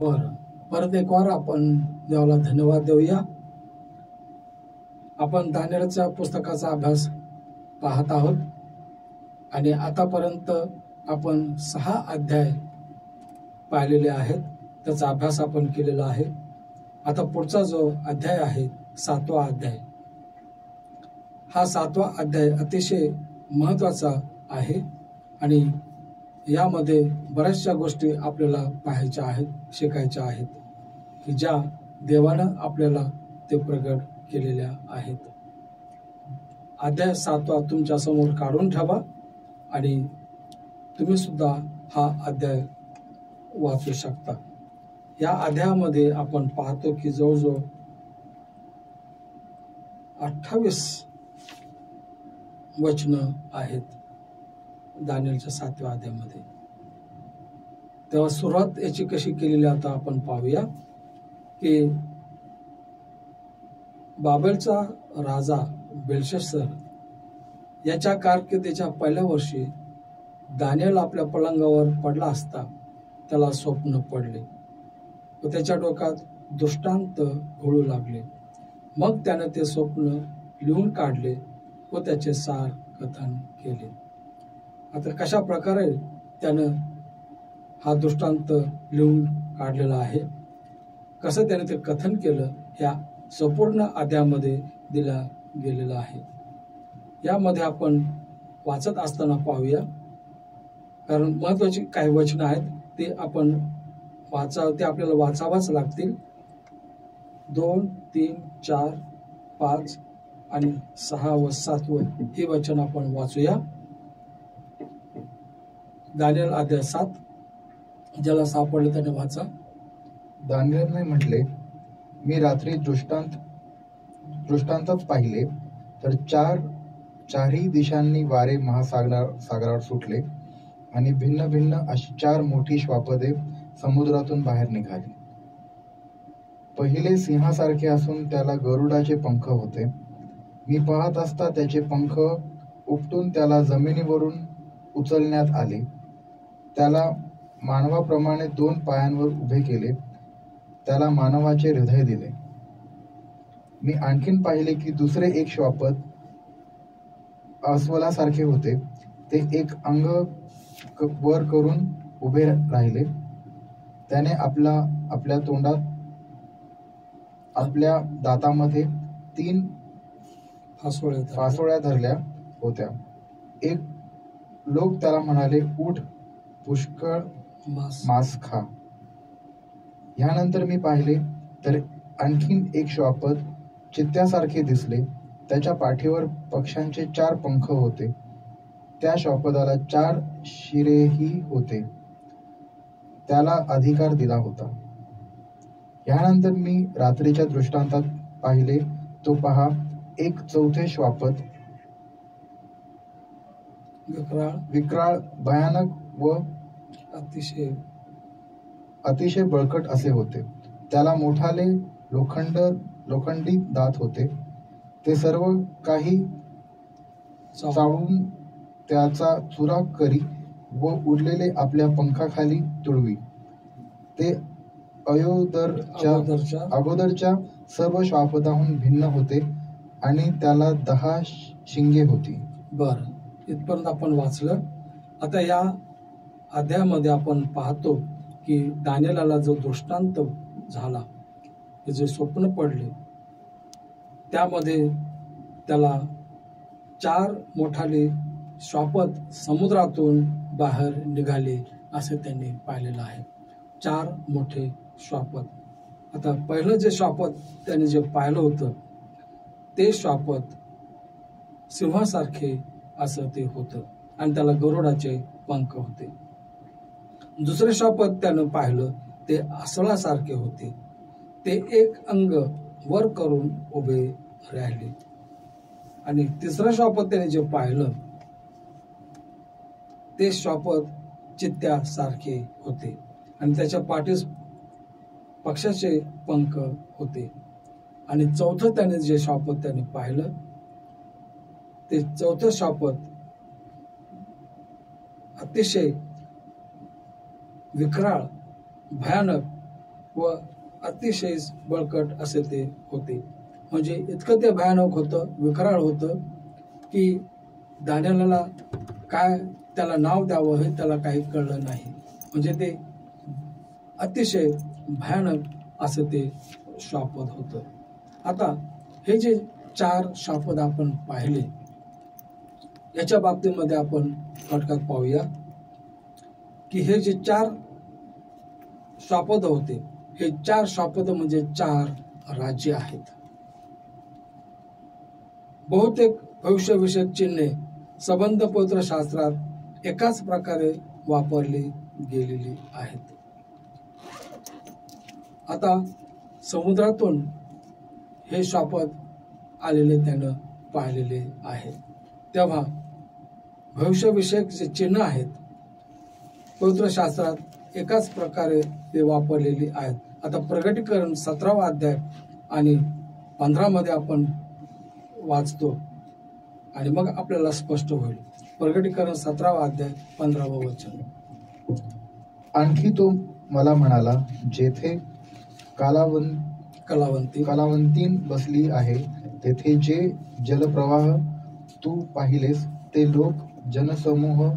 बरं, परत एक वार आपण देवाला धन्यवाद देऊया. आपण दानिएलच्या पुस्तकाचा अभ्यास पाहत आहोत आणि आतापर्यंत आपण 6 अध्याय पाहिलेले आहेत. त्याचा अभ्यास आपण केलेला आहे. आता पुढचा जो अध्याय आहे 7वा अध्याय. हा 7वा अध्याय अतिशय महत्वाचा आहे आणि यामध्ये बऱ्याचशा गोष्टी आपल्याला पाहायच्या आहेत, शिकायच्या आहेत की ज्या देवानं आपल्याला ते प्रगट केलेल्या आहेत. अध्याय 7वा तुमच्या समोर काढून ठेवा आणि तुम्ही सुद्धा हा अध्याय वाचू शकता. या अध्यायामध्ये आपण पाहतो की जवळजवळ 28 वचनं आहेत दानिएलच्या 7व्या अध्यायामध्ये. तेव्हा सुरुवात याची कशी केलेली आता आपण पाहूया की बाबेलचा राजा बेलशस्सर याच्या कारकिर्दीच्या पहिल्या वर्षी दानिएल आपल्या पलंगावर पडला असता त्याला स्वप्न पडले व त्याच्या डोक्यात दृष्टांत घोळू लागले. मग त्याने ते स्वप्न लिहून काढले व त्याचे सार कथन केले. आता कशा प्रकारे त्यानं हा दृष्टांत लिहून काढलेला आहे, कसं त्याने ते कथन केलं, ह्या संपूर्ण अध्यायामध्ये दिला गेलेला आहे. यामध्ये आपण वाचत असताना पाहूया, कारण महत्वाची काही वचनं आहेत ते आपण ते आपल्याला वाचावाच लागतील. 2, 3, 4, 5 आणि 6 व 7 हे वचन आपण वाचूया. दानिएल अध्याय 7. ज्याला सापडले त्याने वाचा. दानिएलने म्हटले, मी रात्री दृष्टांतच पाहिले तर चारही दिशांनी वारे महासागरावर सुटले आणि भिन्न भिन्न अशी 4 मोठी श्वापदे समुद्रातून बाहेर निघाली. पहिले सिंहासारखे असून त्याला गरुडाचे पंख होते. मी पाहत असता त्याचे पंख उपटून त्याला जमिनीवरून उचलण्यात आले. त्याला मानवाप्रमाणे 2 पायांवर उभे केले. त्याला मानवाचे हृदय दिले. मी आणखीन पाहिले की दुसरे एक श्वापद अस्वलासारखे होते. ते एक अंग वर करून उभे राहिले. त्याने आपल्या तोंडात आपल्या दातामध्ये 3 फासोळ्या धरल्या होत्या. एक लोक त्याला म्हणाले, उठ, पुष्कळ मांस खा. ह्यानंतर मी पाहिले तर आणखीन एक श्वापद चित्त्यासारखे दिसले. त्याच्या पाठीवर पक्ष्यांचे 4 पंख होते. त्या श्वापदाला 4 शिरेही होते. त्याला अधिकार दिला होता. ह्यानंतर मी रात्रीच्या दृष्टांतात पाहिले, तो पहा, एक चौथे श्वापद विक्राळ, भयानक व अतिशय बळकट असे होते. त्याला मोठाले लोखंडी दात होते. ते सर्व काही चावून त्याचा चुरा करी व उरलेले आपल्या पंखाखाली तुळवी. ते अगोदरच्या सर्व श्वापदाहून भिन्न होते आणि त्याला 10 शिंगे होती. बर, इथपर्यंत आपण वाचलं. आता या अध्यायामध्ये आपण पाहतो की दानिएलाला जो दृष्टांत झाला, जे स्वप्न पडले, त्यामध्ये त्याला 4 मोठाले श्वापद समुद्रातून बाहेर निघाले असे त्यांनी पाहिलेलं आहे. 4 मोठे श्वापद. आता पहिलं जे श्वापद त्याने जे पाहिलं होतं ते श्वापद सिंहासारखे असं ते होतं आणि त्याला गरुडाचे पंख होते. दुसरे श्वापद त्यानं पाहिलं ते अस्वलासारखे होते. ते एक अंग वर करून उभे राहिले. आणि तिसरं श्वापद त्याने जे पाहिलं ते श्वापद चित्त्यासारखे होते आणि त्याच्या पाठीस पक्षाचे पंख होते. आणि चौथं त्याने जे श्वापद त्याने पाहिलं ते चौथं श्वापद अतिशय विक्राळ, भयानक व अतिशय बळकट असे ते होते. म्हणजे इतकं ते भयानक होतं, विकराळ होतं की दानिएलला काय त्याला नाव द्यावं हे त्याला काही कळलं नाही. म्हणजे ते अतिशय भयानक असं ते श्वापद होतं. आता हे जे 4 श्वापद आपण पाहिले याच्या बाबतीमध्ये आपण थोडक्यात पाहूया की हे जे 4 श्वापद होते, हे 4 श्वापद म्हणजे 4 राज्य आहेत. बहुतेक भविष्यविषयक चिन्हे संबंध पवित्र शास्त्रात एकाच प्रकारे वापरली गेलेली आहेत. आता समुद्रातून हे श्वापद आलेले त्यानं पाहिलेले आहे. तेव्हा भविष्यविषयक जे चिन्ह आहेत पवित्र शास्त्रात एकाच प्रकारे ते वापरलेली आहेत. आता प्रकटीकरण 17वा अध्याय आणि 15 मध्ये आपण वाचतो आणि मग आपल्याला स्पष्ट होईल. प्रकटीकरण 17वा अध्याय 15वं वचन. आणखी तो मला म्हणाला, जेथे कलावंतीन बसली आहे तेथे जे जलप्रवाह तू पाहिलेस ते लोक, जनसमूह,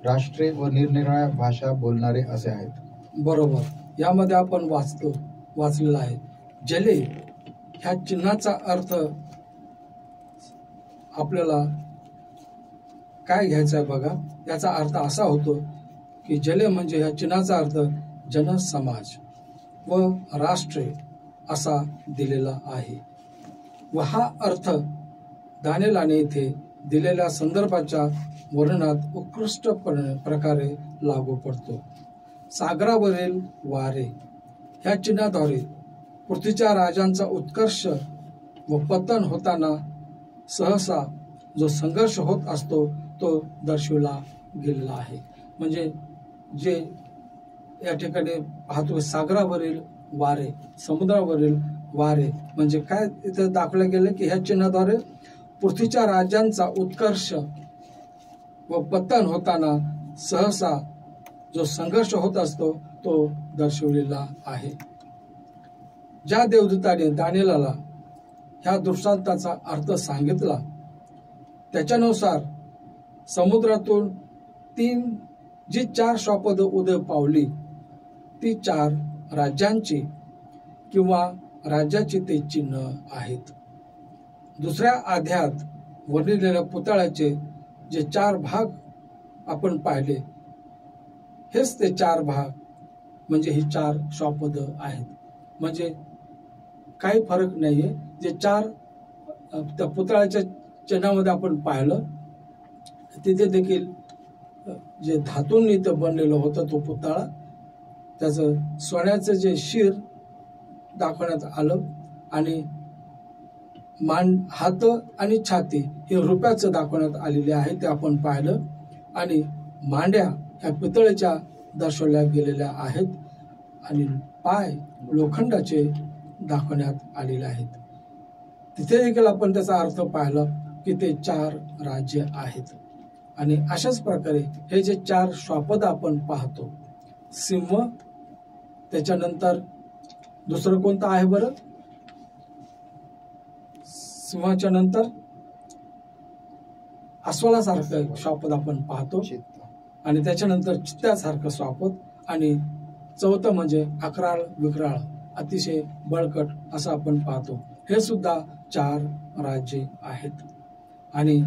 राष्ट्रे व निरनिराळ्या भाषा बोलणारे असे आहेत. बरोबर. यामध्ये आपण वाचलेला आहे. जले ह्या चिन्हाचा अर्थ आपल्याला काय घ्यायचा आहे बघा. याचा अर्थ असा होतो की जले म्हणजे ह्या चिन्हाचा अर्थ जनसमाज व राष्ट्रे असा दिलेला आहे व हा अर्थ दानिएलाने इथे दिलेल्या संदर्भाच्या वर्णनात उत्कृष्ट प्रकारे लागू पडतो. सागरावरील वारे ह्या चिन्हाद्वारे पृथ्वीच्या राजांचा उत्कर्ष व पतन होताना सहसा जो संघर्ष होत असतो तो दर्शविला गेलेला आहे. म्हणजे जे या ठिकाणी पाहतो सागरावरील वारे, समुद्रावरील वारे म्हणजे काय इथे दाखवलं गेलं की ह्या चिन्हाद्वारे पृथ्वीच्या राज्यांचा उत्कर्ष व पतन होताना सहसा जो संघर्ष होत असतो तो दर्शवलेला आहे. ज्या देवदूताने दानिएलाला ह्या दृष्टांताचा अर्थ सांगितला त्याच्यानुसार समुद्रातून जी 4 श्वापद उदय पावली ती 4 राज्यांची किंवा राज्याचे ते चिन्ह आहेत. दुसऱ्या अध्यायात वर्णिलेल्या पुतळ्याचे जे 4 भाग आपण पाहिले हेच ते 4 भाग म्हणजे ही 4 श्वापद आहेत. म्हणजे काही फरक नाहीये. जे 4 त्या पुतळ्याच्या चिन्हामध्ये आपण पाहिलं तिथे देखील जे धातूंनी ते बनलेलं होतं तो पुतळा, त्याचं सोन्याचं जे शिर दाखवण्यात आलं आणि हात आणि छाती हे रुपयाचं दाखवण्यात आलेले आहे ते आपण पाहिलं. आणि मांड्या ह्या पितळेच्या दर्शवल्या गेलेल्या आहेत आणि पाय लोखंडाचे दाखवण्यात आलेले आहेत. तिथे देखील आपण त्याचा अर्थ पाहिला की ते 4 राज्य आहेत. आणि अशाच प्रकारे हे जे 4 श्वापद आपण पाहतो, सिंह, त्याच्यानंतर दुसरं कोणतं आहे बरं, सिंहाच्या नंतर अस्वलासारखं श्वापद आपण पाहतो आणि त्याच्यानंतर चित्त्यासारखं श्वापद आणि चौथं म्हणजे अकराळ विकराळ अतिशय बळकट असं आपण पाहतो. हे सुद्धा 4 राज्ये आहेत. आणि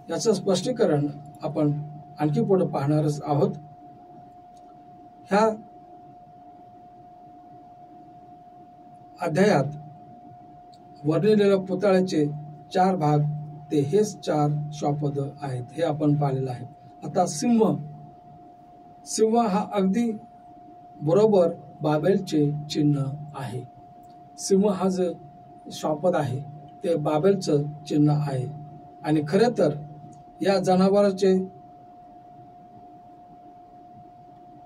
याचं स्पष्टीकरण आपण आणखी पुढे पाहणारच आहोत. ह्या अध्यायात वर्णिलेल्या पुतळ्याचे 4 भाग ते हेच 4 श्वापद आहेत हे आपण पाहिलेलं आहे. आता सिंह हा अगदी बरोबर बाबेलचे चिन्ह आहे. सिंह हा जे श्वापद आहे ते बाबेलचं चिन्ह आहे. आणि खरे तर या जनावराचे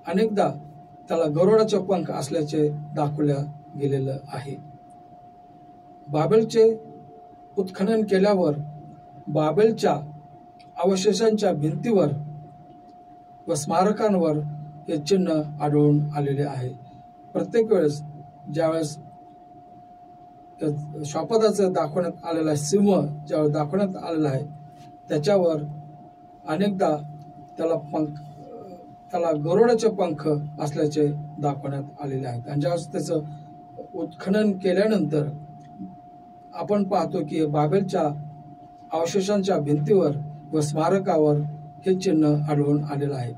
अनेकदा त्याला गरुडाचे पंख असल्याचे दाखवल्या गेलेलं आहे. बाबेलचे उत्खनन केल्यावर बाबेलच्या अवशेषांच्या भिंतीवर व स्मारकांवर हे चिन्ह आढळून आलेले आहे. प्रत्येक वेळेस ज्यावेळेस श्वापदाचं दाखवण्यात आलेलं आहे, सिंह ज्यावेळेस दाखवण्यात आलेला आहे, त्याच्यावर अनेकदा त्याला गरुडाचे पंख असल्याचे दाखवण्यात आलेले आहेत. आणि ज्यावेळेस त्याचं उत्खनन केल्यानंतर आपण पाहतो की बाबेलच्या अवशेषांच्या भिंतीवर व स्मारकावर हे चिन्ह आढळून आलेलं आहे.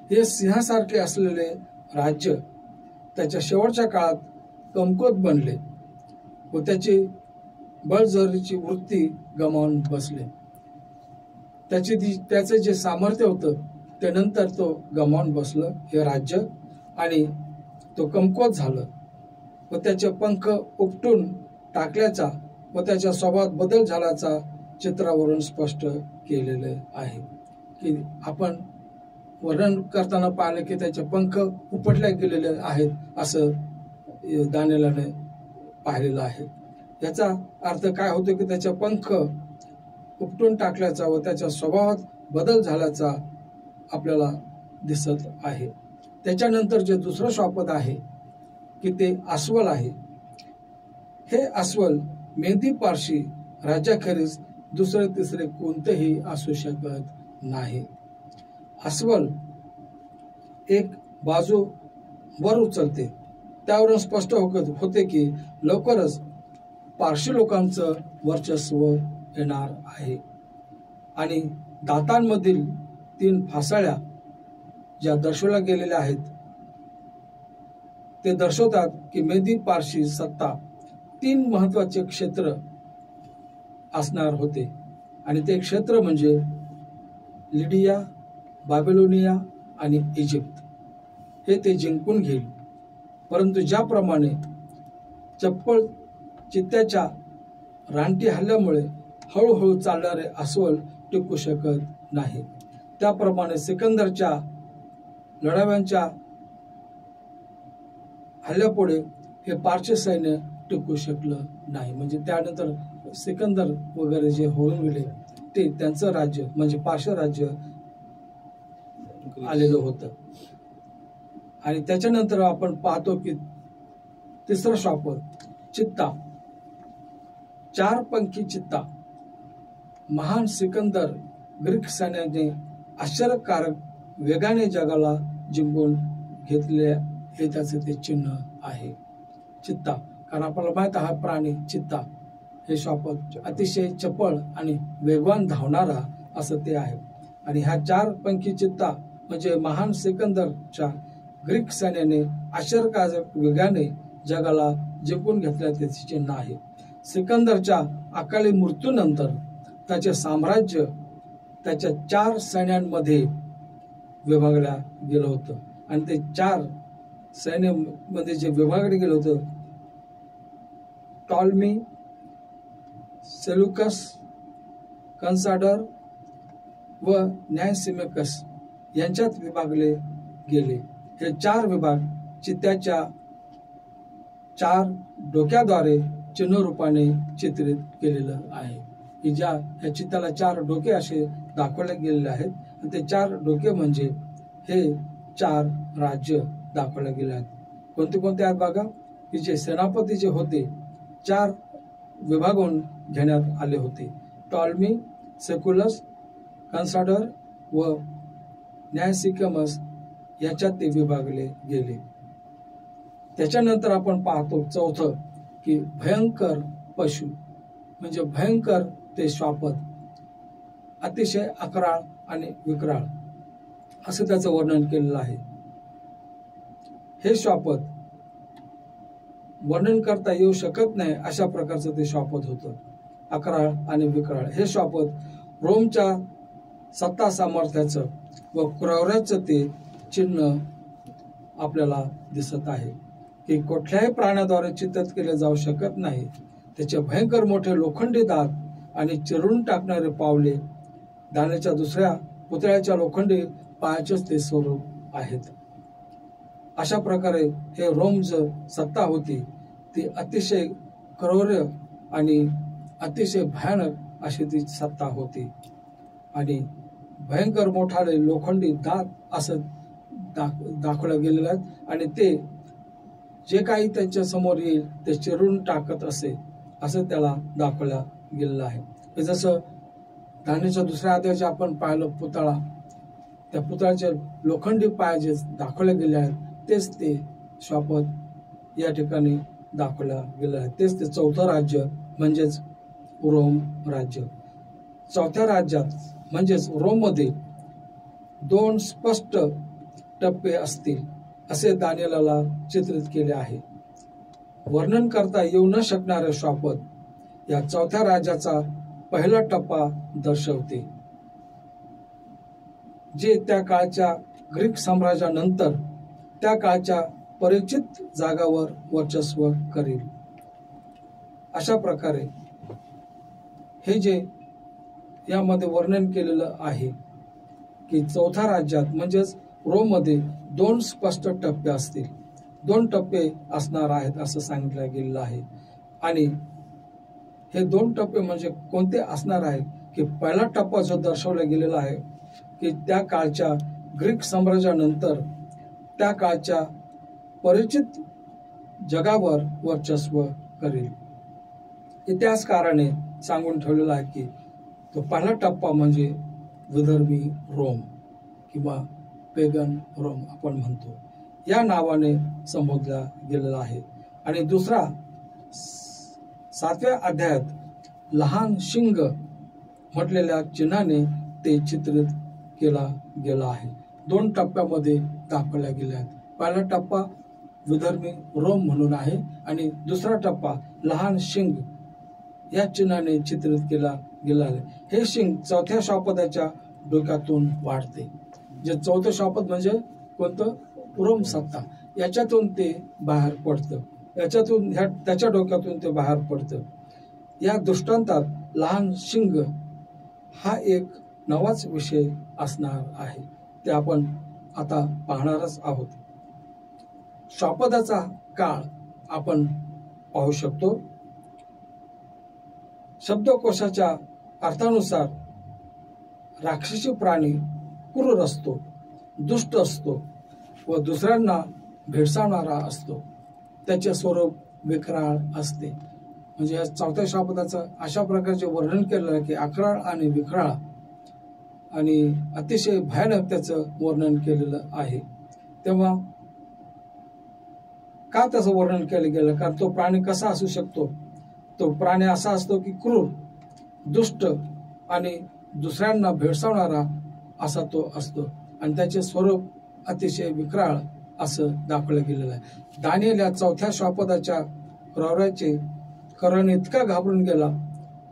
हे सिंहासारखे असलेले राज्य त्याच्या शेवटच्या काळात कमकुवत बनले व बळजबरीची वृत्ती गमावून बसले. त्याचे जे सामर्थ्य होतं ते नंतर तो गमावून बसलं हे राज्य, आणि तो कमकुवत झालं व त्याचे पंख उपटून टाकल्याचा व त्याच्या स्वभावात बदल झाल्याचा चित्रावरून स्पष्ट केलेले आहे. की आपण वर्णन करताना पाहिलं की त्याचे पंख उपटले गेलेले आहेत असं दानिएलाने पाहिलेलं आहे. याचा अर्थ काय होतो की त्याचे पंख उपटून टाकल्याचा व त्याच्या स्वभावात बदल झाल्याचा आपल्याला दिसत आहे. त्याच्यानंतर जे दुसरं श्वापद आहे की ते अस्वल आहे. हे अस्वल मेदी पारशी राज्याखेरीज दुसरे तिसरे कोणतेही असू शकत नाही. अस्वल एक बाजू वर उचलते, त्यावरून स्पष्ट होते की लवकरच पारशी लोकांचं वर्चस्व येणार आहे. आणि दातांमधील 3 फासाळ्या ज्या दर्शवल्या गेलेल्या आहेत ते दर्शवतात की मेदी पारशी सत्ता 3 महत्वाचे क्षेत्र असणार होते. आणि ते क्षेत्र म्हणजे लिडिया, बाबिलोनिया आणि इजिप्त हे ते जिंकून घेईल. परंतु ज्याप्रमाणे चप्पल चित्त्याच्या रानटी हल्ल्यामुळे हळूहळू चालणारे अस्वल टिकू शकत नाही, त्याप्रमाणे सिकंदरच्या लढाव्यांच्या हल्ल्यापुढे हे पारशी सैन्य टिकू शकलं नाही. म्हणजे त्यानंतर सिकंदर वगैरे जे होऊन गेले ते त्यांचं राज्य म्हणजे पारशी राज्य आलेलं होतं. आणि त्याच्यानंतर आपण पाहतो की तिसरा श्वापद चित्ता, 4 पंखी चित्ता. महान सिकंदर ग्रीक सैन्याने आश्चर्यकारक वेगाने जगाला जिंकून घेतले हे त्याचे ते चिन्ह आहे चित्ता. कारण आपल्याला माहित हा प्राणी चित्ता हे श्वापद अतिशय चपळ आणि वेगवान धावणारा असं ते आहे. आणि ह्या 4 पंखी चित्ता म्हणजे महान सिकंदरच्या ग्रीक सैन्याने आश्चर्यकारक वेगाने जगाला जिंकून घेतल्या त्याचे चिन्ह आहे. सिकंदरच्या अकाली मृत्यूनंतर त्याचे साम्राज्य त्याच्या 4 सैन्यांमध्ये विभागल्या गेलं होतं. आणि ते 4 सैन्यामध्ये जे विभागले गेलं होतं टॉलमी, सेल्युकस, कन्साडर व न्यायसिमेकस यांच्यात विभागले गेले. हे 4 विभाग चित्त्याच्या 4 डोक्याद्वारे चिन्ह रूपाने चित्रित केलेलं आहे. की ज्या या चित्ताला 4 डोके असे दाखवले गेलेले आहेत. ते 4 डोके म्हणजे हे 4 राज्य दाखवले गेले आहेत. कोणते कोणते आहेत बघा, की जे सेनापती जे होते 4 विभागून घेण्यात आले होते. टॉलमी, सेक्युलस, कन्साडर व न्यायसिकमस याच्यात ते विभागले गेले. त्याच्यानंतर आपण पाहतो चौथं की भयंकर पशु म्हणजे भयंकर ते श्वापद, अतिशय अकराळ आणि विक्राळ असं त्याचं वर्णन केलेलं आहे. हे श्वापद वर्णन करता येऊ शकत नाही अशा प्रकारचं ते श्वापद होतं, अकराळ आणि विक्राळ. हे श्वापद रोमच्या सत्ता सामर्थ्याचं व क्रौर्याचं ते चिन्ह आपल्याला दिसत आहे की कुठल्याही प्राण्याद्वारे चित्रित केले जाऊ शकत नाही. त्याचे भयंकर मोठे लोखंडी दात आणि चिरून टाकणारे पावले दाण्याच्या दुसऱ्या पुतळ्याच्या लोखंडी पायाचेच ते स्वरूप आहेत. अशा प्रकारे हे रोमच सत्ता होती ती अतिशय क्रौर्य आणि अतिशय भयानक अशी ती सत्ता होती. आणि भयंकर मोठाले लोखंडी दात असं दाखवलं गेलेलं आहे. आणि ते जे काही त्यांच्या समोर येईल ते चिरून टाकत असे असं त्याला दाखवल्या गेलेलं आहे. हे जसं दानियेलच्या दुसऱ्या अध्यायाचे आपण पाहिलं पुतळा, त्या पुतळ्याचे लोखंडी पाय जे दाखवले गेले आहेत तेच ते श्वापद या ठिकाणी दाखवल्या गेले आहेत. तेच ते चौथं राज्य म्हणजेच रोम राज्य. चौथ्या राज्यात म्हणजेच रोममध्ये 2 स्पष्ट टप्पे असतील असे दानियेलला चित्रित केले आहे. वर्णन करता येऊ न शकणारे श्वापद या चौथ्या राज्याचा पहिला टप्पा दर्शवते, जे त्या काळच्या ग्रीक साम्राज्यानंतर त्या काळच्या परिचित जागावर वर्चस्व करेल. अशा प्रकारे हे जे यामध्ये वर्णन केलेलं आहे की चौथ्या राज्यात म्हणजेच रोममध्ये 2 स्पष्ट टप्पे असतील, 2 टप्पे असणार आहेत असं सांगितलं गेलेलं आहे. आणि हे 2 टप्पे म्हणजे कोणते असणार आहे की पहिला टप्पा जो दर्शवला गेलेला आहे की त्या काळच्या ग्रीक साम्राज्यानंतर त्या काळच्या परिचित जगावर वर्चस्व करेल. इतिहासकाराने सांगून ठेवलेला आहे की तो पहिला टप्पा म्हणजे विदर्भी रोम किंवा पेगन रोम आपण म्हणतो या नावाने संबोधला गेलेला आहे. आणि दुसरा 7व्या अध्यायात लहान शिंग म्हटलेल्या चिन्हाने ते चित्रित केला गेला आहे. 2 टप्प्यामध्ये दाखवल्या गेल्या आहेत. पहिला टप्पा विदर्भी रोम म्हणून आहे आणि दुसरा टप्पा लहान शिंग या चिन्हाने चित्रित केला गेला आहे. हे शिंग चौथ्या श्वापदाच्या डोक्यातून वाढते. जे चौथं श्वापद म्हणजे कोणतं? रोम सत्ता. याच्यातून ते बाहेर पडतं, याच्यातून त्याच्या डोक्यातून ते बाहेर पडतं. या दृष्टांतात लहान शिंग हा एक नवाच विषय असणार आहे, ते आपण आता पाहणारच आहोत. श्वापदाचा काळ आपण पाहू शकतो. शब्दकोशाच्या अर्थानुसार राक्षसी प्राणी क्रूर असतो, दुष्ट असतो व दुसऱ्यांना भेडसावणारा असतो. त्याचे स्वरूप विक्राळ असते. म्हणजे या चौथ्या श्वापदाचं अशा प्रकारचे वर्णन केलेलं आहे की अक्राळ आणि विक्राळ आणि अतिशय भयानक त्याचं वर्णन केलेलं आहे. तेव्हा का त्याचं वर्णन केलं गेलं? कारण तो प्राणी कसा असू शकतो? तो प्राणी असा असतो की क्रूर, दुष्ट आणि दुसऱ्यांना भेडसावणारा असा तो असतो आणि त्याचे स्वरूप अतिशय विक्राळ असं दाखवलं गेलेलं आहे. दानियेल या चौथ्या श्वापदाच्या क्रौर्याचे कारण इतका घाबरून गेला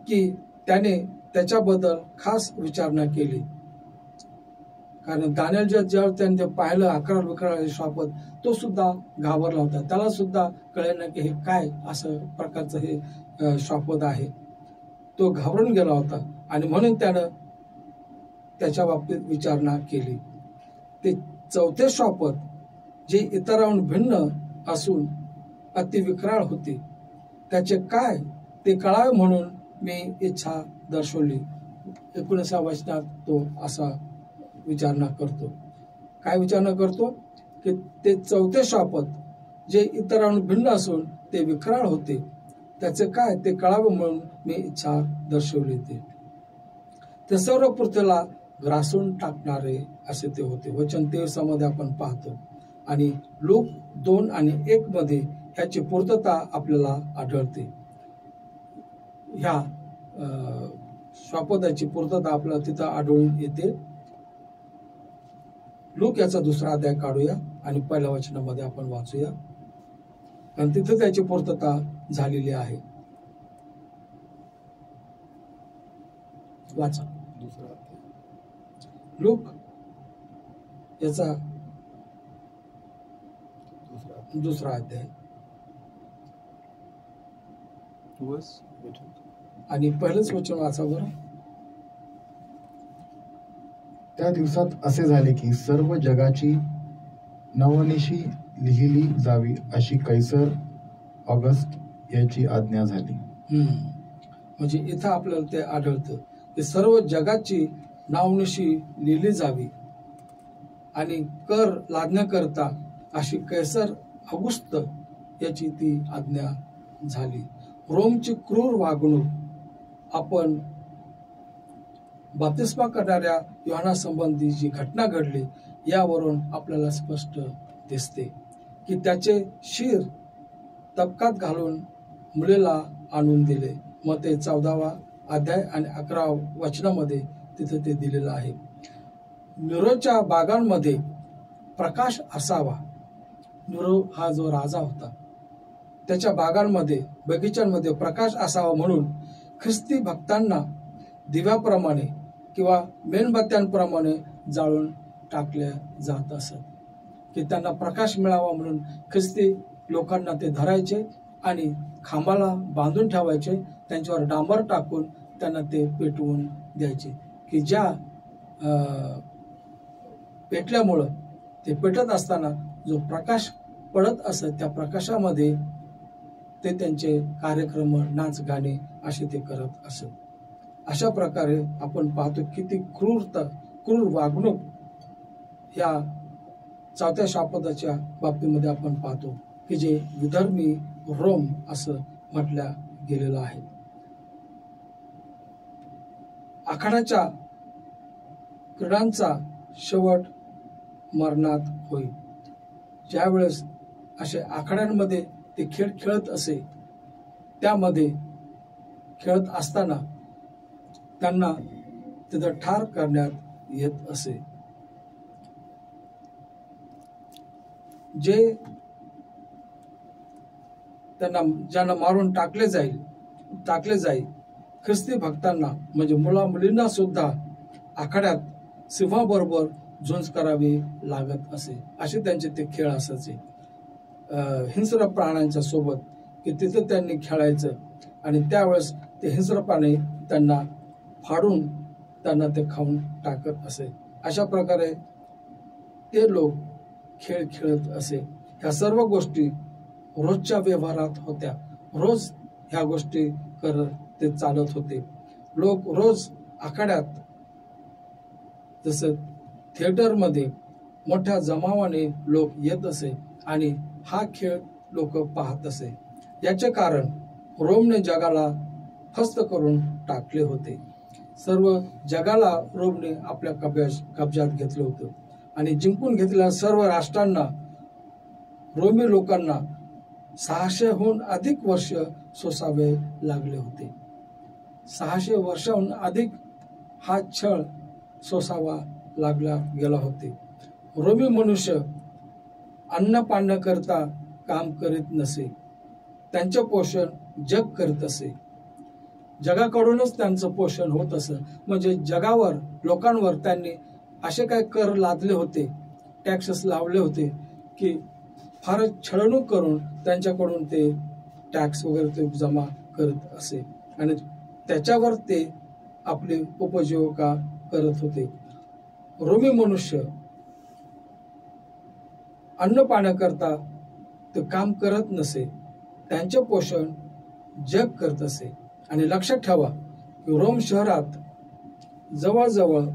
की त्याने त्याच्याबद्दल खास विचारणा केली. कारण दानियेल जेव्हा त्याने ते पाहिलं अक्राळ विक्राळ श्वापद, तो सुद्धा घाबरला होता. त्याला सुद्धा कळेना की हे काय असं प्रकारचं हे श्वापद आहे. तो घाबरून गेला होता आणि म्हणून त्यानं त्याच्या बाबतीत विचारणा केली. ते चौथे श्वापद जे इतरांहून भिन्न असून अतिविक्राळ होते, त्याचे काय ते कळावे म्हणून मी इच्छा दर्शवली. 19व्या वचनात तो असा विचारणा करतो. काय विचारणा करतो? की ते चौथे श्वापद जे इतरांहून भिन्न असून ते विक्राळ होते, त्याचे काय ते कळावे म्हणून मी इच्छा दर्शवली. ते सर्व पृथ्वीला ग्रासून टाकणारे असे ते होते. वचन 23 मध्ये आपण पाहतो. आणि लूक 2 आणि 1 मध्ये ह्याची पूर्तता आपल्याला आढळते. ह्या श्वापदाची पूर्तता आपल्याला तिथं आढळून येते. लूक याचा 2रा अध्याय काढूया आणि 1ल्या वचनामध्ये आपण वाचूया, कारण तिथं त्याची पूर्तता झालेली आहे. वाचा. लूक याचा 2रा अध्याय आणि पहिलंच वचन वाचा बरं. त्या दिवसात असे झाले की सर्व जगाची नवनिशी लिहिली जावी अशी कैसर ऑगस्ट याची आज्ञा झाली. म्हणजे इथं आपल्याला ते आढळतं की सर्व जगाची नावनिशी लिहिली जावी आणि कर लादण्याकरता अशी कैसर ऑगस्ट याची ती आज्ञा झाली. रोमची क्रूर वागणूक आपण बाप्तिस्मा करणाऱ्या योहानासंबंधी जी घटना घडली यावरून आपल्याला स्पष्ट दिसते की त्याचे शिर तबकात घालून मुलीला आणून दिले. मत्ते 14 अध्याय आणि 11 वचनामध्ये तिथे ते दिलेलं आहे. न्यूरोच्या बागांमध्ये प्रकाश असावा. न्यूरो हा जो राजा होता त्याच्या बागांमध्ये बगीचांमध्ये प्रकाश असावा म्हणून ख्रिस्ती भक्तांना दिव्याप्रमाणे किंवा मेणबत्त्यांप्रमाणे जाळून टाकले जात असत की त्यांना प्रकाश मिळावा म्हणून ख्रिस्ती लोकांना ते धरायचे आणि खांबाला बांधून ठेवायचे, त्यांच्यावर डांबर टाकून त्यांना ते पेटवून द्यायचे की ज्या पेटल्यामुळं ते पेटत असताना जो प्रकाश पडत असत त्या प्रकाशामध्ये ते त्यांचे कार्यक्रम नाच गाणे असे ते करत असत. अशा प्रकारे आपण पाहतो किती क्रूर वागणूक ह्या 4थ्या शापदाच्या बाबतीमध्ये आपण पाहतो की जे विधर्मी रोम असं म्हटल्या गेलेलं आहे. आखाड्याच्या क्रीडांचा शेवट मरणात होईल. ज्यावेळेस असे आखाड्यांमध्ये ते खेळ खेळत असे त्यामध्ये खेळत असताना त्यांना तिथं ठार करण्यात येत असे. जे त्यांना ज्यांना मारून टाकले जाईल ख्रिस्ती भक्तांना म्हणजे मुला मुलींना सुद्धा आखाड्यात सिंहाबरोबर झुंज करावी लागत असे. असे त्यांचे ते खेळ असायचे हिंस्र प्राण्यांच्या सोबत की तिथे त्यांनी खेळायचं आणि त्यावेळेस ते हिंस्र प्राणी त्यांना फाडून त्यांना ते खाऊन टाकत असे. अशा प्रकारे ते लोक खेळ खेळत असे. ह्या सर्व गोष्टी रोजच्या व्यवहारात होत्या. रोज ह्या गोष्टी करत ते चालत होते. लोक रोज आखाड्यात जसं थिएटरमध्ये मोठ्या जमावाने लोक येत असे आणि हा खेळ लोक पाहत असे. याचे कारण रोमने जगाला फस्त करून टाकले होते. सर्व जगाला रोमने आपल्या कब्जात घेतलं होतं आणि जिंकून घेतलेल्या सर्व राष्ट्रांना रोमी लोकांना 600हून अधिक वर्ष सोसावे लागले होते. 600 वर्षाहून अधिक हा छळ सोसावा लागला गेला होते. रोमी मनुष्य अन्न पाण्याकरता काम करीत नसे, त्यांचे पोषण जग करीत असे. जगाकडूनच त्यांचं पोषण होत असं. म्हणजे जगावर लोकांवर त्यांनी असे काय कर लादले होते, टॅक्सेस लावले होते की फारच छळणूक करून त्यांच्याकडून ते टॅक्स वगैरे ते जमा करत असे आणि त्याच्यावर ते आपली उपजीविका करत होते. रोमी मनुष्य अन्न पाण्याकरता ते काम करत नसे, त्यांचे पोषण जग करत असे. आणि लक्षात ठेवा की रोम शहरात जवळजवळ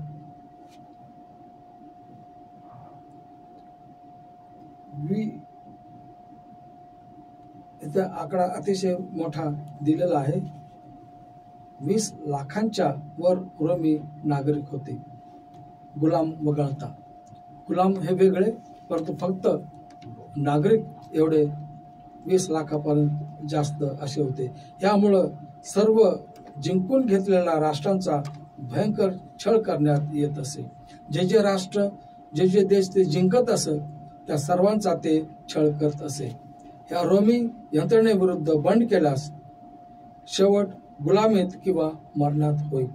इथं आकडा अतिशय मोठा दिलेला आहे. 20 लाखांच्या वर रोमी नागरिक होते. गुलाम वगळता. गुलाम हे वेगळे, परंतु फक्त नागरिक एवढे 20 लाखापर्यंत जास्त असे होते. यामुळं सर्व जिंकून घेतलेल्या राष्ट्रांचा भयंकर छळ करण्यात येत असे. जे जे राष्ट्र जे जे देश ते जिंकत असत त्या सर्वांचा ते छळ करत असे. या रोमी यंत्रणेविरुद्ध बंड केल्यास शेवट गुलामीत किंवा मरणात होईल.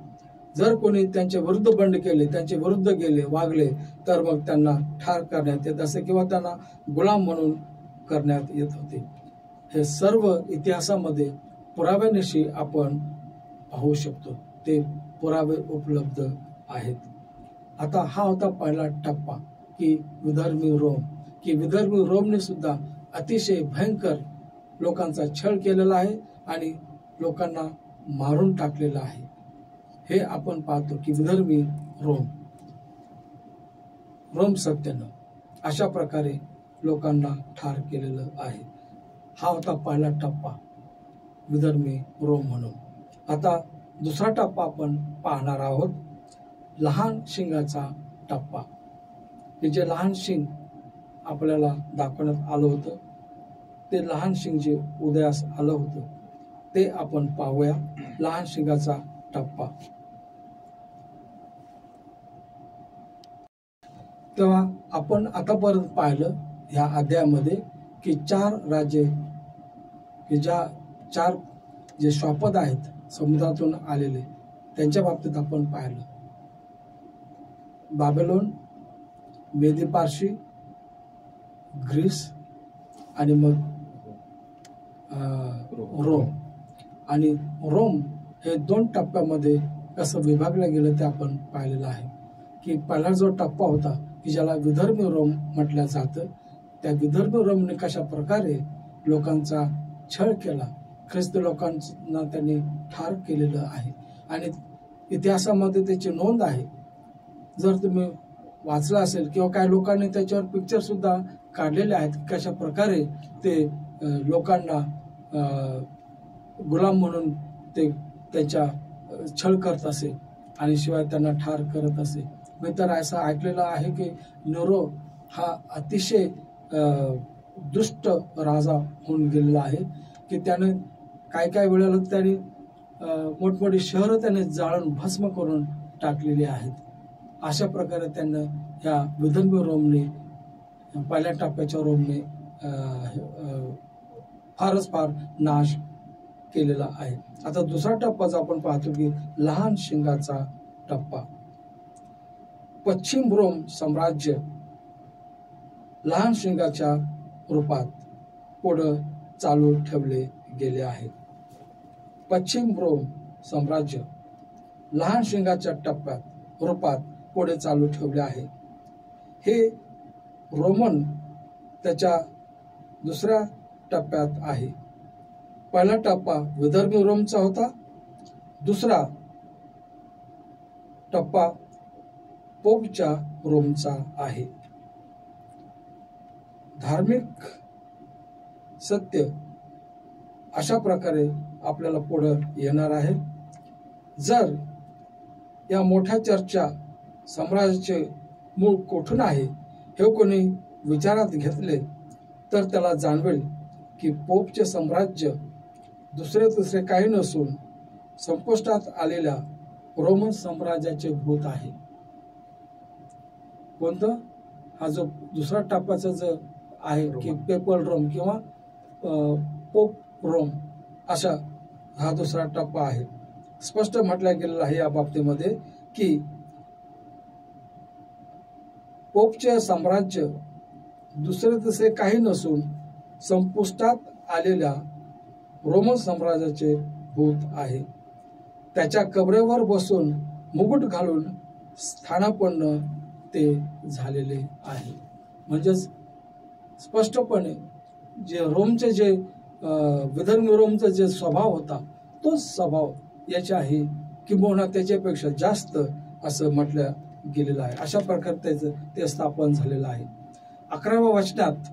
जर कोणी त्यांच्या विरुद्ध बंड केले, त्यांच्या विरुद्ध गेले, वागले तर मग त्यांना ठार करण्यात येत असे किंवा त्यांना गुलाम म्हणून करण्यात येत होते. हे सर्व इतिहासामध्ये पुराव्यानिशी आपण पाहू शकतो. ते पुरावे उपलब्ध आहेत. आता हा होता पहिला टप्पा की विधर्मी रोम. की विधर्मी रोमने सुद्धा अतिशय भयंकर लोकांचा छळ केलेला आहे आणि लोकांना मारून टाकलेला आहे. हे आपण पाहतो की विधर्मी रोम सत्यानं अशा प्रकारे लोकांना ठार केलेलं आहे. हा होता पहिला टप्पा, विधर्मी रोम म्हणून. आता दुसरा टप्पा आपण पाहणार आहोत, लहान शिंगाचा टप्पा. हे जे लहान शिंग आपल्याला दाखवण्यात आलं होतं, ते लहान शिंग जे उदयास आलं होतं ते आपण पाहूया. लहान शिंगाचा टप्पा. तेव्हा आपण आतापर्यंत पाहिलं ह्या अध्यायामध्ये की 4 राज्ये, की ज्या 4 जे श्वापद आहेत समुद्रातून आलेले, त्यांच्या बाबतीत आपण पाहिलं. बाबेलोन, मेदी पारशी, ग्रीस आणि मग रोम. आणि रोम हे 2 टप्प्यामध्ये कसं विभागलं गेलं ते आपण पाहिलेलं आहे. की पहिला जो टप्पा होता की ज्याला विधर्मी रोम म्हटलं जातं, त्या विधर्मी रोमने कशा प्रकारे लोकांचा छळ केला, ख्रिस्ती लोकांना त्यांनी ठार केलेलं आहे. आणि इतिहासामध्ये त्याची नोंद आहे. जर तुम्ही वाचलं असेल किंवा काही लोकांनी त्याच्यावर पिक्चर सुद्धा काढलेले आहेत, कशा प्रकारे ते लोकांना गुलाम म्हणून ते त्यांच्या छळ करत असे आणि शिवाय त्यांना ठार करत असे. मी तर असं ऐकलेलं आहे की नेरो हा अतिशय दुष्ट राजा होऊन गेलेला आहे की त्याने काय वेळेला त्यांनी मोठमोठी शहरं त्याने जाळून भस्म करून टाकलेली आहेत. अशा प्रकारे त्यांना ह्या विधर्मी रोमने, पहिल्या टप्प्याच्या रोमने फारच फार नाश केलेला आहे. आता दुसरा टप्पाचा आपण पाहतो की लहान शिंगाचा टप्पा. पश्चिम रोम साम्राज्य लहान शिंगाच्या रूपात पुढे चालू ठेवले गेले आहे. पश्चिम रोम साम्राज्य लहान शिंगाच्या टप्प्यात रूपात पुढे चालू ठेवले आहे. हे रोमन त्याच्या दुसऱ्या टप्प्यात आहे. पहिला टप्पा विधर्मी रोमचा होता. दुसरा टप्पा पोपच्या रोमचा आहे. धार्मिक सत्य अशा प्रकारे आपल्याला पुढे येणार आहे. जर या मोठ्या चर्चा साम्राज्याचे मूळ कोठून आहे हे कोणी विचारात घेतले तर त्याला जाणवेल की पोपचे साम्राज्य दुसरे काही नसून संपुष्टात आलेल्या रोमन साम्राज्याचे भूत आहे. कोणतं? हा जो दुसरा टप्प्याचा जो आहे की पेपल रोम किंवा पोप रोम, असा हा दुसरा टप्पा आहे. स्पष्ट म्हटलं गेलेलं आहे या बाबतीमध्ये की पोपचे साम्राज्य दुसरे काही नसून संपुष्टात आलेल्या रोमन साम्राज्याचे भूत आहे. त्याच्या कबरेवर बसून मुकुट घालून स्थानापन्न ते झालेले आहे. म्हणजेच स्पष्टपणे जे रोमचे जे विधर्मी रोमचा जे स्वभाव होता तोच स्वभाव याच्याही किंबहुना त्याच्यापेक्षा जास्त असं म्हटलं गेलेलं आहे. अशा प्रकारे त्याचं ते स्थापन झालेलं आहे. 11व्या वचनात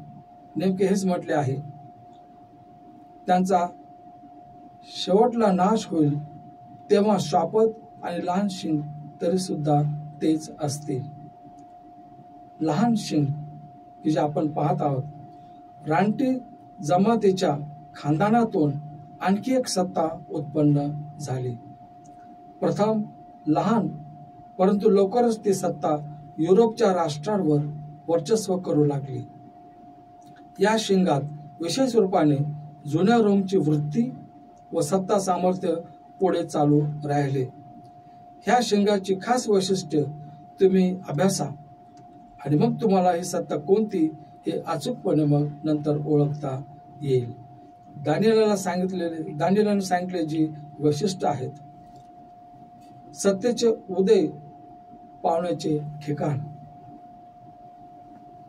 नेमके हेच म्हटले आहे, त्यांचा शेवटला नाश होईल तेव्हा श्वापद आणि लहान शिंग तरी सुद्धा तेच असतील. लहान शिंग की जे आपण पाहत आहोत, रानटी जमातीच्या खानदानातून आणखी एक सत्ता उत्पन्न झाली. प्रथम लहान, परंतु लवकरच ती सत्ता युरोपच्या राष्ट्रांवर वर्चस्व करू लागली. या शिंगात विशेष रूपाने जुन्या रोमची वृत्ती व सत्ता सामर्थ्य पुढे चालू राहिले. ह्या शिंगाची खास वैशिष्ट्य तुम्ही अभ्यासा आणि मग तुम्हाला ही सत्ता कोणती हे अचूकपणे मग नंतर ओळखता येईल. दानिएलाने सांगितले जी वैशिष्ट्य आहेत, सत्तेचे उदय पावण्याचे ठिकाण.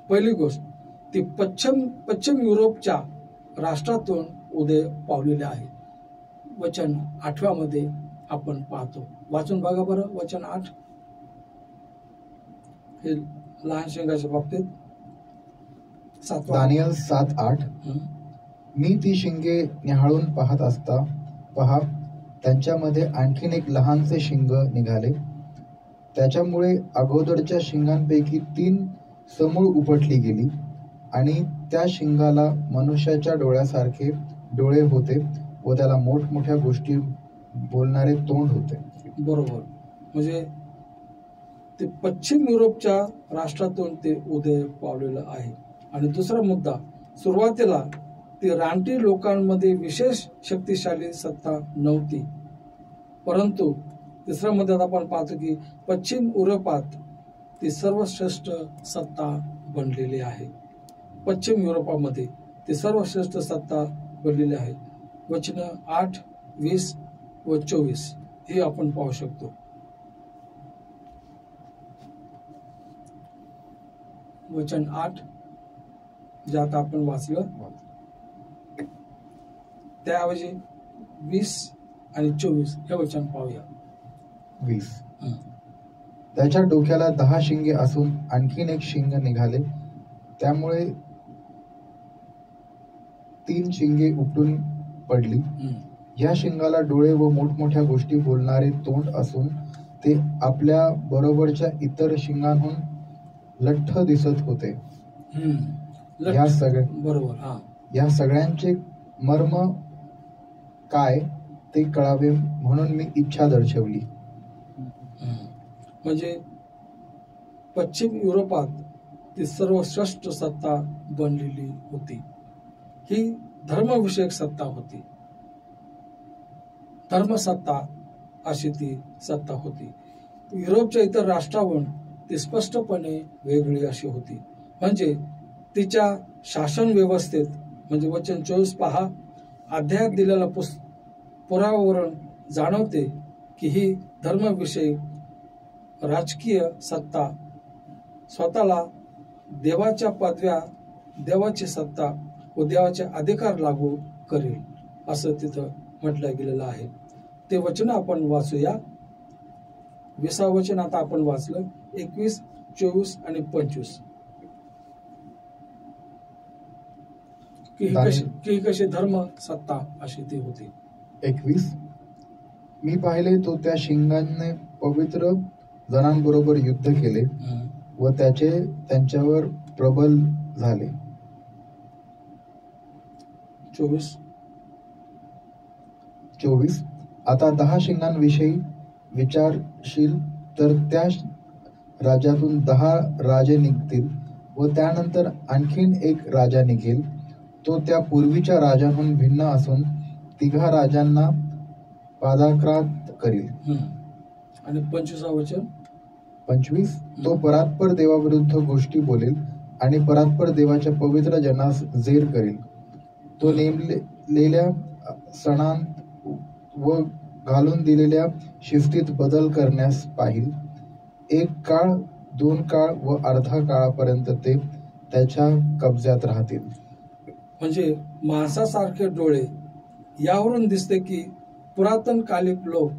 पहिली गोष्ट, ती पश्चिम युरोपच्या राष्ट्रातून उदय पावलेले आहे. वचन 8 मध्ये आपण पाहतो. वाचून बघा बरं वचन 8. हे लहान शिंगाच्या बाबतीत दानिएल 7:8. मी ती शिंगे निहाळून पाहत असता पहा त्यांच्यामध्ये आणखीन एक लहानसे शिंग निघाले. त्याच्यामुळे अगोदरच्या शिंगांपैकी 3 समूळ उपटली गेली आणि त्या शिंगाला मनुष्याच्या डोळ्यासारखे डोळे होते व त्याला मोठमोठ्या गोष्टी बोलणारे तोंड होते. बरोबर. म्हणजे ते पश्चिम युरोपच्या राष्ट्रातून ते उदय पावलेलं आहे. आणि दुसरा मुद्दा, सुरुवातीला ती रानटी लोकांमध्ये विशेष शक्तिशाली सत्ता नव्हती, परंतु तिसऱ्या मुद्द्यात आपण पाहतो की पश्चिम युरोपात ती सर्वश्रेष्ठ सत्ता बनलेली आहे. पश्चिम युरोपामध्ये ती सर्वश्रेष्ठ सत्ता बनलेली आहे. वचन 8, 20 व 24 हे आपण पाहू शकतो. वचन 8 जे आता आपण वाचलं, त्याऐवजी 20 आणि 24 हे वचन पाहूया. 20. त्याच्या डोक्याला 10 शिंगे असून आणखीन एक शिंग निघाले. त्यामुळे 3 शिंगे उपटून पडली. या शिंगाला डोळे व मोठमोठ्या गोष्टी बोलणारे तोंड असून ते आपल्या बरोबरच्या इतर शिंगांहून लठ्ठ दिसत होते. बरोबर. या सगळ्यांचे मर्म काय ते कळावे म्हणून मी इच्छा दर्शवली. म्हणजे पश्चिम युरोपात ती सर्वश्रेष्ठ सत्ता बनलेली होती. ही धर्मविषयक सत्ता होती, धर्मसत्ता अशी ती सत्ता होती. युरोपच्या इतर राष्ट्राहून ती स्पष्टपणे वेगळी अशी होती. म्हणजे तिच्या शासन व्यवस्थेत, म्हणजे वचन 24 पहा, अध्यायात दिलेल्या पुराव्यावरून जाणवते की ही धर्मविषयक राजकीय सत्ता स्वतःला देवाच्या पदव्या, देवाची सत्ता व देवाचे अधिकार लागू करेल असं तिथं म्हटलं गेलेलं आहे. ते वचन आपण वाचूया. 20 वचन आता आपण वाचलं, 21, 24 आणि 25 की कशी धर्म सत्ता अशी ती होती. 21. मी पाहिले तो त्या शिंगाने पवित्र जनांबरोबर युद्ध केले व त्यांच्यावर प्रबल झाले. 24. आता 10 शिंगांविषयी विचारशील तर त्या राज्यातून 10 राजे निघतील व त्यानंतर आणखीन एक राजा निघेल. तो त्या पूर्वीच्या राजांहून भिन्न असून 3 राजांना पादाक्रांत करील. आणि 25 वचन. 25. तो परात्पर देवाविरुद्ध गोष्टी बोलेल आणि परात्पर देवाच्या पवित्र जनास जेर करेल. तो नेमलेल्या सणांत व घालून दिलेल्या शिस्तीत बदल करण्यास पाहिल. 1 काळ, 2 काळ व अर्धा काळापर्यंत ते त्याच्या कब्जात राहतील. म्हणजे माणसासारखे डोळे, यावरून दिसते की पुरातन कालिक लोक,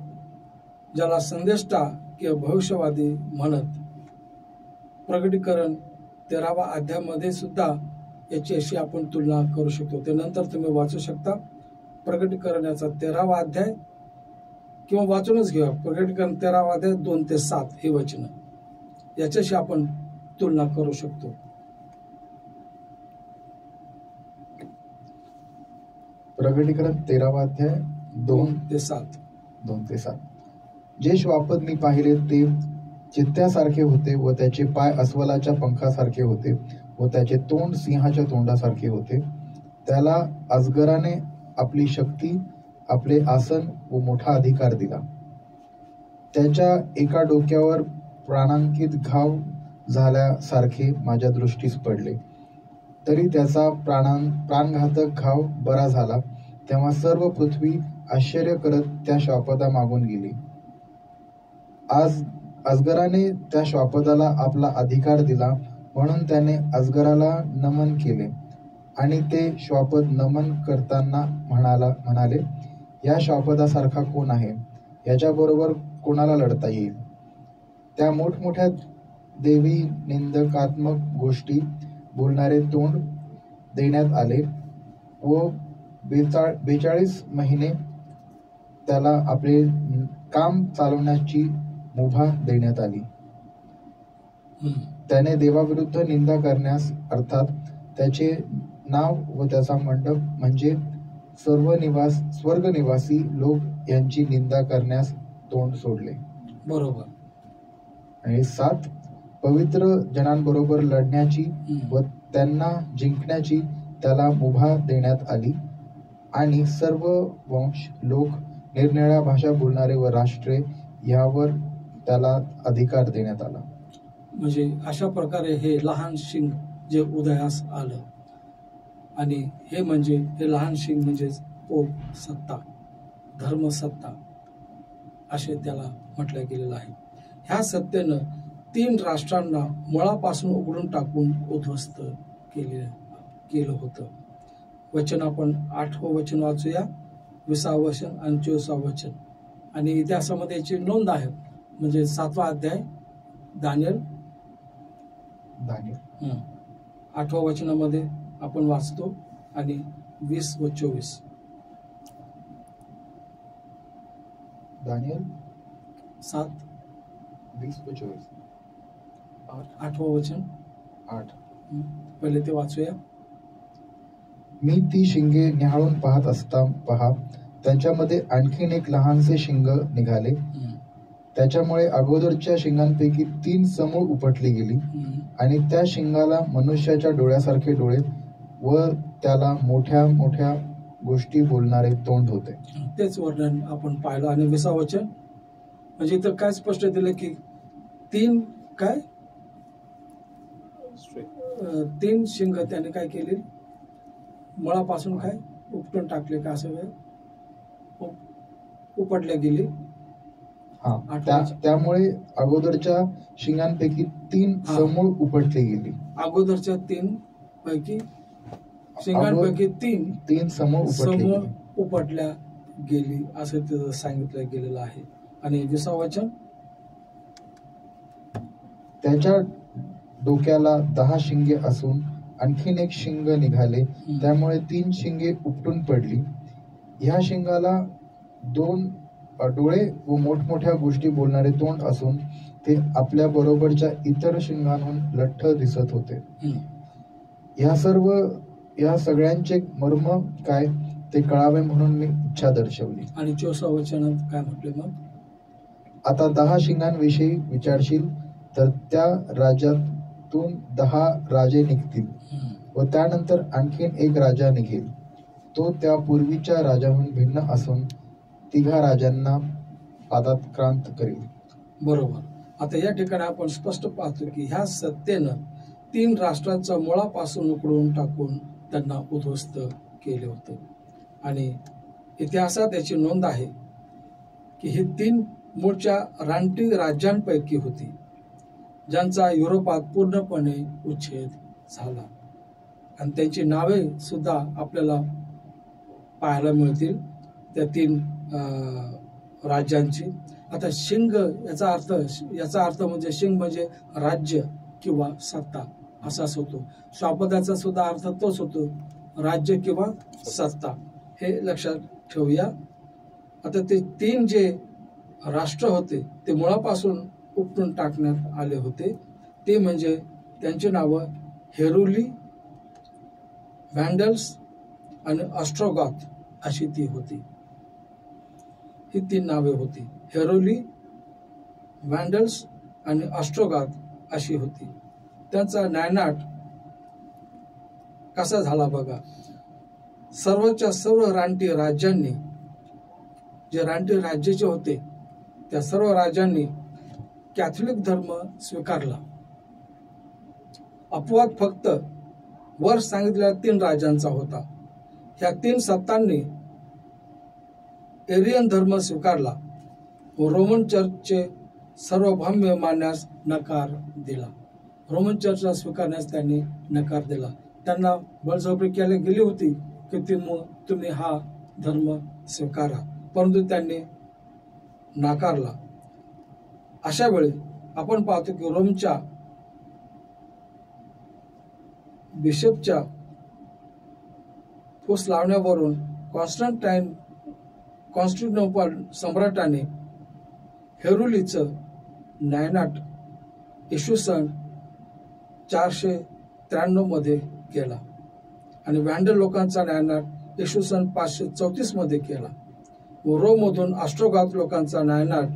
ज्याला संदेष्टा किंवा भविष्यवादी म्हणत, प्रगटीकरण 13व्या अध्यायामध्ये सुद्धा याची अशी आपण तुलना करू शकतो. ते नंतर तुम्ही वाचू शकता. प्रगटीकरण याचा 13वा अध्याय, किंवा वाचूनच घेऊया. प्रगटीकरण 13वा अध्याय 2 ते 7 हे वचन, याच्याशी आपण तुलना करू शकतो. प्रगटीकरण 13वा अध्याय 2 ते 7. जे श्वापद मी पाहिले ते चित्त्यासारखे होते व त्याचे पाय अस्वलाच्या पंखासारखे होते व त्याचे तोंड सिंहाच्या तोंडासारखे होते. त्याला अजगराने आपली शक्ती, आपले आसन व मोठा अधिकार दिला. त्याच्या एका डोक्यावर प्राणांकित घाव झाल्यासारखे माझ्या दृष्टीस पडले. तरी त्याचा प्राणघातक घाव बरा झाला. तेव्हा सर्व पृथ्वी आश्चर्य करत त्या श्वापदा मागून गेली. आज अजगराने त्या श्वापदाला आपला अधिकार दिला म्हणून त्याने अजगराला नमन केले. आणि ते श्वापद नमन करताना म्हणाले, या श्वापदासारखा कोण आहे? याच्याबरोबर कोणाला लढता येईल? त्या मोठमोठ्या देवी निंदकात्मक गोष्टी बोलणारे तोंड देण्यात आले व 42 महिने त्याला आपले काम चालवण्याची मुभा देण्यात आली. त्याने देवाविरुद्ध निंदा करण्यास, अर्थात त्याचे नाव व त्याचा मंडप म्हणजे स्वर्गनिवासी लोक यांची निंदा करण्यास तोंड सोडले. बरोबर. आणि 7 पवित्र जनांबरोबर लढण्याची व त्यांना जिंकण्याची त्याला मुभा देण्यात आली. आणि सर्व वंश, लोक, निरनिराळ्या भाषा बोलणारे व राष्ट्रे यावर त्याला अधिकार देण्यात आला. म्हणजे अशा प्रकारे हे लहान शिंग जे उदयास आलं, आणि हे लहान शिंग म्हणजे पोप सत्ता, धर्मसत्ता असे त्याला म्हटलं गेलेलं आहे. ह्या सत्तेनं 3 राष्ट्रांना मुळापासून उघडून टाकून उद्ध्वस्त केलं होतं. वचन आपण 8वं वचन वाचूया, 20वं वचन आणि 24वं वचन. आणि इतिहासामध्ये याची नोंद आहे. म्हणजे 7वा अध्याय दानिएल 8व्या वचनामध्ये आपण वाचतो आणि 20 व 24. दानिएल 7 20 व 24. 8वं वचन 8. पहिले ते वाचूया. मी ती शिंगे न्याहाळून पाहत असता पहा, त्यांच्यामध्ये आणखीन एक लहानसे शिंग निघाले. त्याच्यामुळे अगोदरच्या शिंगांपैकी 3 समूळ उपटली गेली. आणि त्या शिंगाला मनुष्याच्या डोळ्यासारखे डोळे व त्याला मोठ्या मोठ्या गोष्टी बोलणारे तोंड होते. तेच वर्णन आपण पाहिलं. आणि 20वं वचन म्हणजे इथं काय स्पष्ट दिलं की 3 शिंग त्याने काय केली, मुळापासून काय उपटून टाकले का, असं उपटल्या गेली. त्यामुळे अगोदरच्या शिंगांपैकी 3 समूळ उपटली गेली. अगोदरच्या 3 पैकी शिंगांपैकी 3 समूळ उपटल्या गेली असं तिथं सांगितलं गेलेलं आहे. आणि 20वं वचन, त्याच्या डोक्याला 10 शिंगे असून आणखीन एक शिंग निघाले. त्यामुळे 3 शिंगे उपटून पडली. ह्या शिंगाला 2 डोळे व मोठमोठ्या गोष्टी बोलणारे तोंड असून ते आपल्या बरोबरच्या इतर शिंगांहून लठ्ठ दिसत होते. या सगळ्यांचे मर्म काय ते कळावे म्हणून मी इच्छा दर्शवली. आणि 24व्या वचनात काय म्हटले मग, आता 10 शिंगांविषयी विचारशील तर त्या राज्यातून 10 राजे निघतील व त्यानंतर आणखीन एक राजा निघेल. तो त्या पूर्वीच्या राजाहून भिन्न असून 3 राजांना पादाक्रांत करेल. बरोबर. आता या ठिकाणी आपण स्पष्ट पाहतो की ह्या सत्तेनं 3 राष्ट्रांचा मुळापासून उकडून टाकून त्यांना उद्ध्वस्त केले होते. आणि इतिहासात याची नोंद आहे की ही 3 मूळच्या रानटी राज्यांपैकी होती, ज्यांचा युरोपात पूर्णपणे उच्छेद झाला. आणि त्यांची नावे सुद्धा आपल्याला पाहायला मिळतील त्या 3 राज्यांची. आता शिंग याचा अर्थ म्हणजे शिंग म्हणजे राज्य किंवा सत्ता असाच होतो. स्वापदाचा सुद्धा अर्थ तोच होतो, राज्य किंवा सत्ता. हे लक्षात ठेवूया. आता ते 3 जे राष्ट्र होते ते मुळापासून उपटून टाकण्यात आले होते. ते म्हणजे त्यांची नावं हेरुली, व्हॅन्डल्स आणि ऑस्ट्रोगॉथ अशी ती होती. ही 3 नावे होती, हेरोली, व्हॅन्डल्स आणि ऑस्ट्रोगॉथ अशी होती. त्यांचा नायनाट कसा झाला बघा. सर्वच्या सर्व रानटी राज्यांनी, जे रानटी राज्याचे होते त्या सर्व राज्यांनी कॅथोलिक धर्म स्वीकारला. अपवाद फक्त वर सांगितलेल्या 3 राज्यांचा होता. ह्या 3 सत्तांनी एरियन धर्म स्वीकारला व रोमन चर्चचे सार्वभौम्य मानण्यास नकार दिला. रोमन चर्चला स्वीकारण्यास त्यांनी नकार दिला. त्यांना बळजबरी केली गेली होती की तुम्ही हा धर्म स्वीकारा, परंतु त्यांनी नाकारला. अशा वेळी आपण पाहतो की रोमच्या बिशपच्या फूस लावण्यावरून कॉन्स्टँटिनोपल सम्राटाने हेरुलीचं नायनाट इसवी सन 493 मध्ये केला आणि व्हॅन्डल लोकांचा नायनाट इसवी सन 534 मध्ये केला व रोममधून ऑस्ट्रोगाथ लोकांचा नायनाट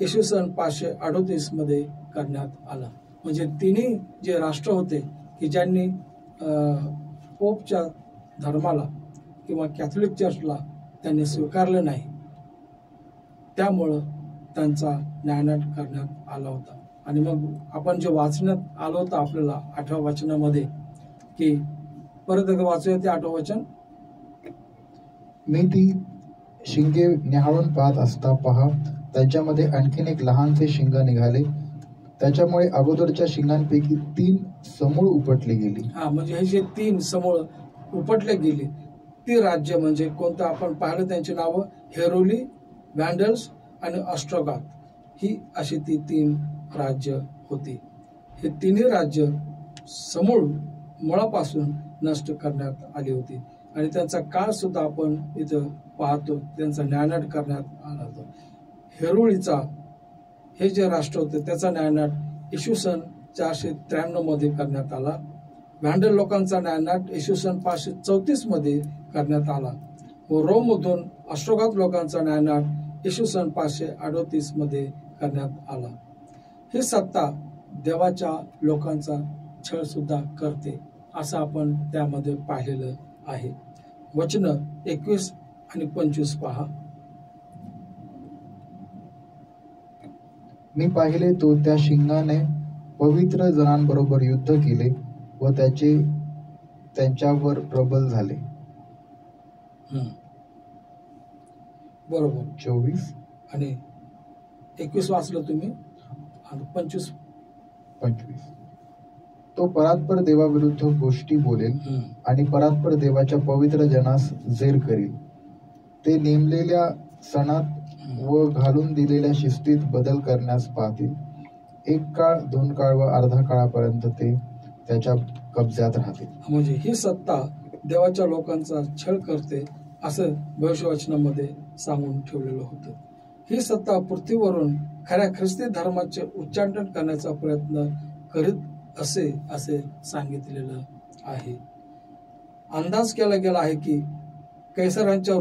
इसवी सन 538 मध्ये करण्यात आला. म्हणजे तिन्ही जे राष्ट्र होते की ज्यांनी पोपच्या धर्माला किंवा कॅथोलिक चर्चला त्यांनी स्वीकारलं नाही, त्यामुळं त्यांचा नायनाट करण्यात आला होता. आणि मग आपण जे वाचण्यात आलं होतं आपल्याला 8व्या वचनामध्ये, की परत एकदा वाचूया ते 8वं वचन. मी ती शिंगे न्याहाळून पाहत असता पहा, त्यांच्यामध्ये आणखीन एक लहानसे शिंग निघाले. त्याच्यामुळे अगोदरच्या शिंगांपैकी 3 समूळ उपटली गेली. म्हणजे हे जे 3 समूळ उपटले गेले ती राज्य म्हणजे कोणतं आपण पाहिलं, त्यांची नावं हेरोली, व्हॅन्डल्स आणि ऑस्ट्रोगाथ, ही अशी ती 3 राज्य होती. हे तिन्ही राज्य समूळ मुळापासून नष्ट करण्यात आली होती आणि त्यांचा काळ सुद्धा आपण इथं पाहतो, त्यांचा नायनाट करण्यात आला होता. हेरुळीचा हे जे राष्ट्र होते त्याचा नायनाट इसवी सन 493 मध्ये करण्यात आला. व्हॅन्डल लोकांचा नायनाट इसवी सन 534 मध्ये करण्यात आला व रोममधून ऑस्ट्रोगाथ लोकांचा नायनाट इसवी सन 538 मध्ये करण्यात आला. ही सत्ता देवाच्या लोकांचा छळ सुद्धा करते असं आपण त्यामध्ये पाहिलेलं आहे. वचन 21 आणि 25 पहा. मी पाहिले तो त्या शिंगाने पवित्र जनांबरोबर युद्ध केले व त्यांच्यावर प्रबल झाले. बरोबर. 24 आणि 21 वाचलं तुम्ही आणि 25. तो परात्पर देवाविरुद्ध गोष्टी बोलेल आणि परात्पर देवाच्या पवित्र जनास जेर करील. ते नेमलेल्या सणात व घालून दिलेल्या शिस्तीत बदल करण्यास पाहतील. 1 काळ, 2 काळ व अर्धा काळापर्यंत ते त्याच्या कब्जात राहतील. म्हणजे ही सत्ता देवाच्या लोकांचा छळ करते असं भविष्यवचनामध्ये सांगून ठेवलेलं होतं. ही सत्ता पृथ्वीवरून खऱ्या ख्रिस्ती धर्माचे उच्चाटन करण्याचा प्रयत्न करीत असे सांगितलेलं आहे. अंदाज केला गेला आहे की कैसरांच्या